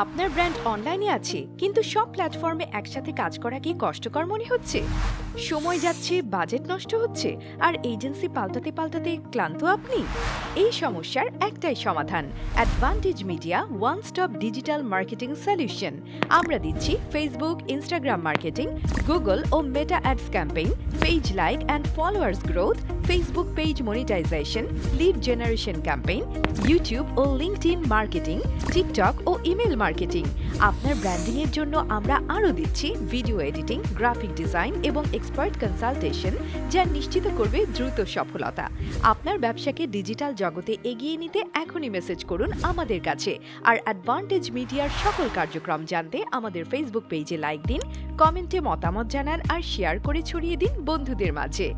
আপনার ব্র্যান্ড অনলাইনে আছে কিন্তু সব প্ল্যাটফর্মে একসাথে কাজ করা কি কষ্টকর মনে হচ্ছে? সময় যাচ্ছে, বাজেট নষ্ট হচ্ছে, আর এজেন্সি পাল্টাতে পাল্টাতে ক্লান্ত আপনি? এই সমস্যার একটাই সমাধান, advantage media one stop digital marketing solution. আমরা দিচ্ছি ফেসবুক, ইনস্টাগ্রাম মার্কেটিং, গুগল ও Meta ads campaign, page like and followers growth, Facebook page monetisation, lead generation campaign, YouTube ও লিঙ্কডইন মার্কেটিং, টিকটক ও ইমেল মার্কেটিং। আপনার branding এর জন্য আমরা আরও দিচ্ছি ভিডিও এডিটিং, গ্রাফিক ডিজাইন এবং এক্সপার্ট কনসালটেশন, যা নিশ্চিত করবে দ্রুত সফলতা। আপনার ব্যবসাকে ডিজিটাল জগতে এগিয়ে নিতে এখনই মেসেজ করুন আমাদের কাছে। আর অ্যাডভান্টেজ মিডিয়ার সকল কার্যক্রম জানতে আমাদের ফেসবুক পেজে লাইক দিন, কমেন্টে মতামত জানান আর শেয়ার করে ছড়িয়ে দিন বন্ধুদের মাঝে।